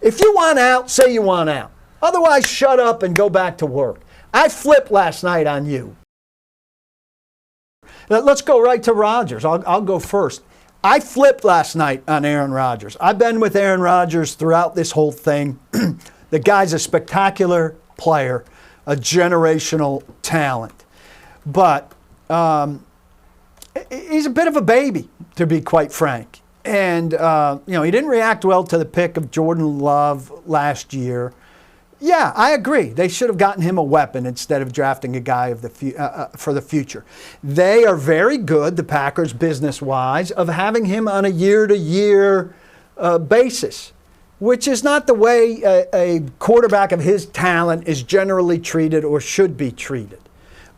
If you want out, say you want out. Otherwise, shut up and go back to work. I flipped last night on you. Let's go right to Rodgers. I'll go first. I flipped last night on Aaron Rodgers. I've been with Aaron Rodgers throughout this whole thing. The guy's a spectacular player, a generational talent. But he's a bit of a baby, to be quite frank. And, he didn't react well to the pick of Jordan Love last year. Yeah, I agree. They should have gotten him a weapon instead of drafting a guy for the future. They are very good, the Packers, business-wise, of having him on a year-to-year basis, which is not the way a quarterback of his talent is generally treated or should be treated.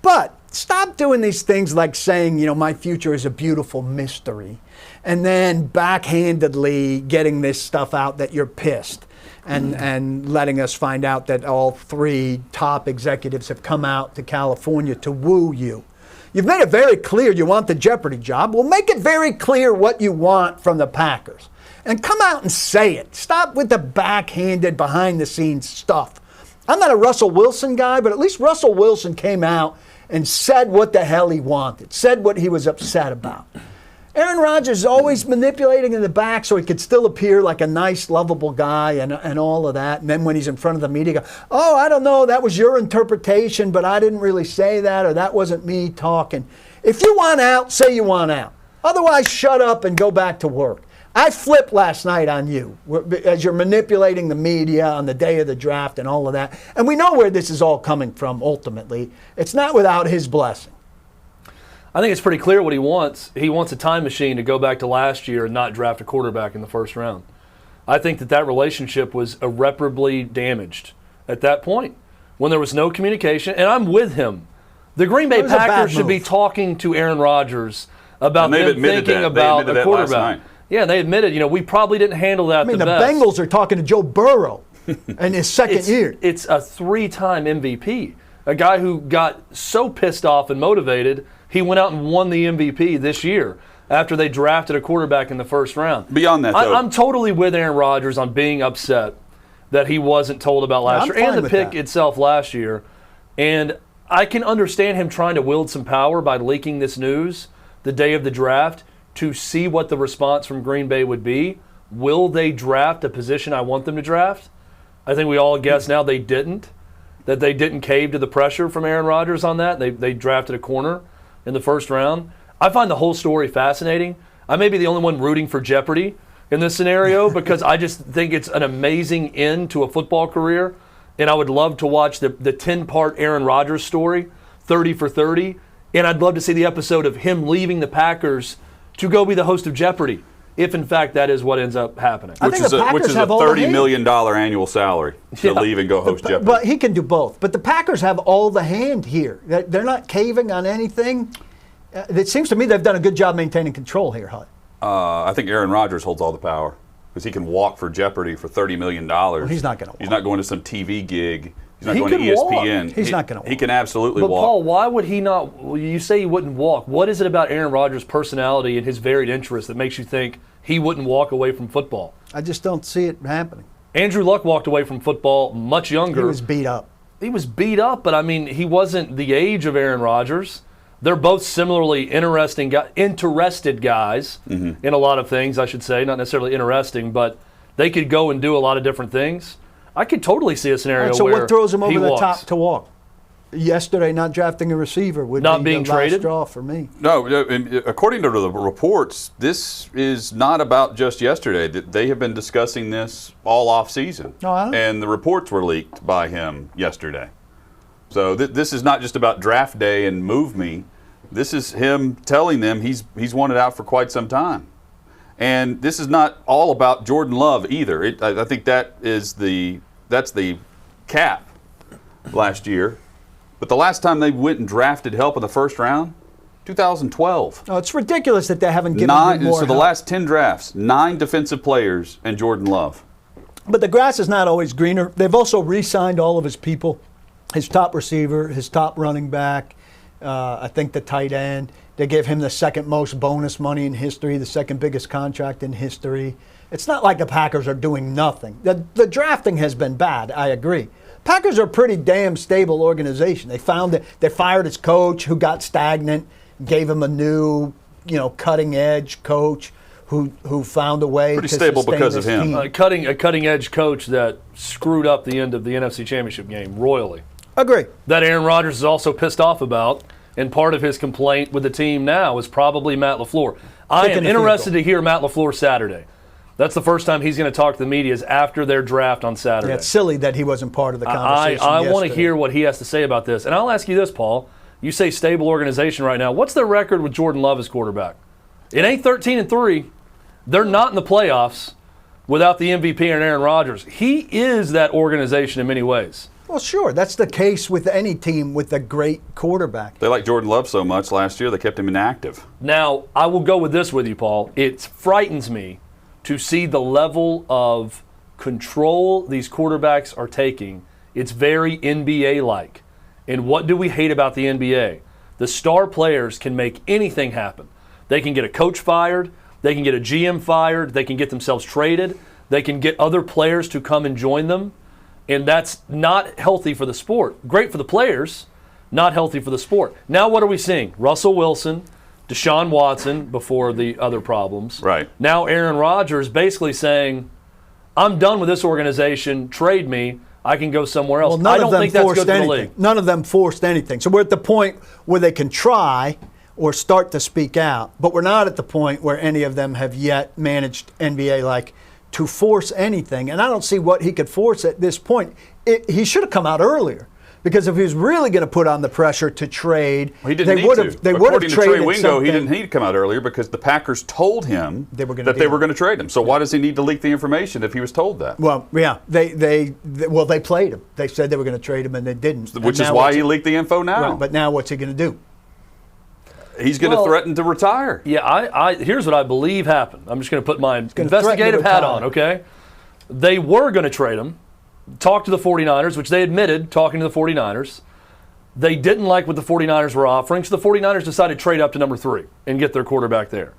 But stop doing these things like saying, my future is a beautiful mystery, and then backhandedly getting this stuff out that you're pissed. And letting us find out that all three top executives have come out to California to woo you. You've made it very clear you want the Jeopardy job. Well, make it very clear what you want from the Packers. And come out and say it. Stop with the backhanded, behind-the-scenes stuff. I'm not a Russell Wilson guy, but at least Russell Wilson came out and said what the hell he wanted, said what he was upset about. Aaron Rodgers is always manipulating in the back so he could still appear like a nice, lovable guy and all of that. And then when he's in front of the media, I don't know, that was your interpretation, but I didn't really say that, or that wasn't me talking. If you want out, say you want out. Otherwise, shut up and go back to work. I flipped last night on you as you're manipulating the media on the day of the draft and all of that. And we know where this is all coming from ultimately. It's not without his blessing. I think it's pretty clear what he wants. He wants a time machine to go back to last year and not draft a quarterback in the first round. I think that relationship was irreparably damaged at that point when there was no communication, and I'm with him. The Green Bay Packers should be talking to Aaron Rodgers about them thinking about a quarterback. Yeah, they admitted, we probably didn't handle that the best. The Bengals are talking to Joe Burrow in his second year. It's a 3-time MVP, a guy who got so pissed off and motivated, he went out and won the MVP this year after they drafted a quarterback in the first round. Beyond that, though, I'm totally with Aaron Rodgers on being upset that he wasn't told about last year and the pick itself last year. And I can understand him trying to wield some power by leaking this news the day of the draft to see what the response from Green Bay would be. Will they draft a position I want them to draft? I think we all guess now they didn't, that they didn't cave to the pressure from Aaron Rodgers on that. They drafted a corner in the first round. I find the whole story fascinating. I may be the only one rooting for Jeopardy in this scenario because I just think it's an amazing end to a football career, and I would love to watch the 10-part Aaron Rodgers story, 30 for 30, and I'd love to see the episode of him leaving the Packers to go be the host of Jeopardy, if in fact that is what ends up happening. Which is a $30 million annual salary to leave and go host Jeopardy. But he can do both. But the Packers have all the hand here. They're not caving on anything. It seems to me they've done a good job maintaining control here, Hud. I think Aaron Rodgers holds all the power because he can walk for Jeopardy for $30 million. Well, he's not going to walk. He's not going to some TV gig. He's not going to ESPN. Walk. He's not going to walk. He can absolutely walk. But Paul, why would he not? You say he wouldn't walk. What is it about Aaron Rodgers' personality and his varied interests that makes you think he wouldn't walk away from football? I just don't see it happening. Andrew Luck walked away from football much younger. He was beat up. He was beat up, but I mean, he wasn't the age of Aaron Rodgers. They're both similarly interested guys in a lot of things, I should say. Not necessarily interesting, but they could go and do a lot of different things. I could totally see a scenario where what throws him over the top to walk? Yesterday, not drafting a receiver would not be being the traded? last straw for me. No, according to the reports, this is not about just yesterday. They have been discussing this all off season, and the reports were leaked by him yesterday. So this is not just about draft day and move me. This is him telling them he's wanted out for quite some time. And this is not all about Jordan Love either. I think that's the cap last year. But the last time they went and drafted help in the first round, 2012. Oh, it's ridiculous that they haven't given him more So the last 10 drafts, 9 defensive players and Jordan Love. But the grass is not always greener. They've also re-signed all of his people, his top receiver, his top running back, I think the tight end. They gave him the second most bonus money in history, the second biggest contract in history. It's not like the Packers are doing nothing. The drafting has been bad, I agree. Packers are a pretty damn stable organization. They fired his coach who got stagnant, gave him a new, cutting edge coach who found a way pretty to stable sustain because of this him. team. A cutting edge coach that screwed up the end of the NFC Championship game royally. Agree. That Aaron Rodgers is also pissed off about, and part of his complaint with the team now is probably Matt LaFleur. I am interested to hear Matt LaFleur Saturday. That's the first time he's going to talk to the media is after their draft on Saturday. Yeah, it's silly that he wasn't part of the conversation I want to hear what he has to say about this. And I'll ask you this, Paul. You say stable organization right now. What's their record with Jordan Love as quarterback? It ain't 13-3. They're not in the playoffs without the MVP and Aaron Rodgers. He is that organization in many ways. Well, sure. That's the case with any team with a great quarterback. They like Jordan Love so much last year they kept him inactive. Now, I will go with this with you, Paul. It frightens me to see the level of control these quarterbacks are taking. It's very NBA-like. And what do we hate about the NBA? The star players can make anything happen. They can get a coach fired. They can get a GM fired. They can get themselves traded. They can get other players to come and join them. And that's not healthy for the sport. Great for the players, not healthy for the sport. Now what are we seeing? Russell Wilson, Deshaun Watson before the other problems. Right. Now Aaron Rodgers basically saying, I'm done with this organization, trade me, I can go somewhere else. Well, I don't think that's good for the league. None of them forced anything. So we're at the point where they can try or start to speak out, but we're not at the point where any of them have yet managed NBA-like to force anything. And I don't see what he could force at this point. He should have come out earlier. Because if he was really going to put on the pressure to trade, well, he didn't need to. They would have traded Trey Wingo, something. he didn't need to come out earlier because the Packers told him that they were going to trade him. So why does he need to leak the information if he was told that? Well, yeah, they played him. They said they were going to trade him, and they didn't. Which is why he leaked the info now. Right, but now what's he going to do? He's going to threaten to retire. Yeah, here's what I believe happened. I'm just going to put my investigative hat on, okay? They were going to trade him, talk to the 49ers, which they admitted talking to the 49ers. They didn't like what the 49ers were offering, so the 49ers decided to trade up to number 3 and get their quarterback there.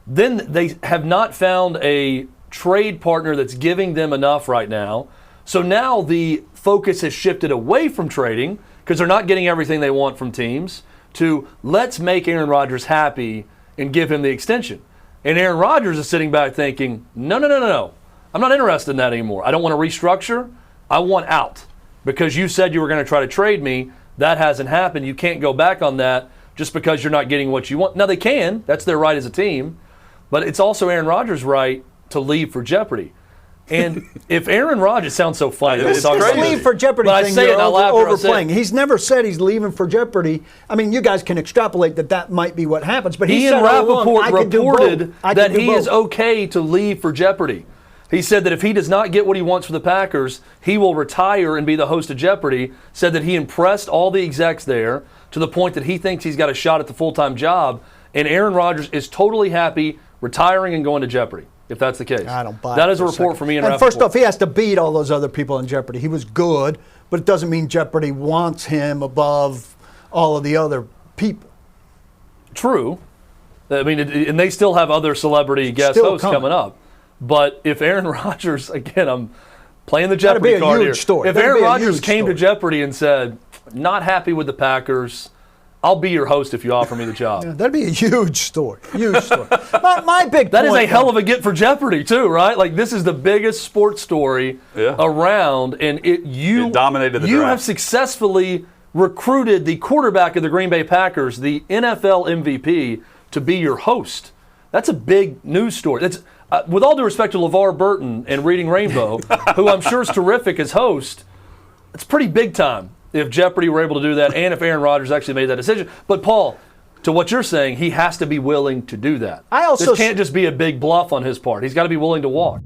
Then they have not found a trade partner that's giving them enough right now. So now the focus has shifted away from trading because they're not getting everything they want from teams to let's make Aaron Rodgers happy and give him the extension. And Aaron Rodgers is sitting back thinking, no. I'm not interested in that anymore. I don't want to restructure. I want out. Because you said you were going to try to trade me. That hasn't happened. You can't go back on that just because you're not getting what you want. Now, they can. That's their right as a team. But it's also Aaron Rodgers' right to leave for jeopardy. And if Aaron Rodgers sounds so funny, this leave for jeopardy but thing, I say you're it out loud, overplaying. He's never said he's leaving for jeopardy. I mean, you guys can extrapolate that might be what happens. But he said Rappaport reported that he is okay to leave for jeopardy. He said that if he does not get what he wants for the Packers, he will retire and be the host of Jeopardy. Said that he impressed all the execs there to the point that he thinks he's got a shot at the full-time job. And Aaron Rodgers is totally happy retiring and going to Jeopardy, if that's the case. I don't buy that it is a report from me and Rappaport. First off, he has to beat all those other people in Jeopardy. He was good, but it doesn't mean Jeopardy wants him above all of the other people. True. I mean, and they still have other celebrity guest hosts coming up. But if Aaron Rodgers, again, I'm playing the Jeopardy card here. Story. If Aaron Rodgers came to Jeopardy and said, not happy with the Packers, I'll be your host if you offer me the job. Yeah, that'd be a huge story. Huge story. my big That is a hell of a get for Jeopardy, too, right? Like, this is the biggest sports story around, and it dominated the draft. You have successfully recruited the quarterback of the Green Bay Packers, the NFL MVP, to be your host. That's a big news story. That's with all due respect to LeVar Burton and Reading Rainbow, who I'm sure is terrific as host, it's pretty big time if Jeopardy were able to do that and if Aaron Rodgers actually made that decision. But, Paul, to what you're saying, he has to be willing to do that. This can't just be a big bluff on his part. He's got to be willing to walk.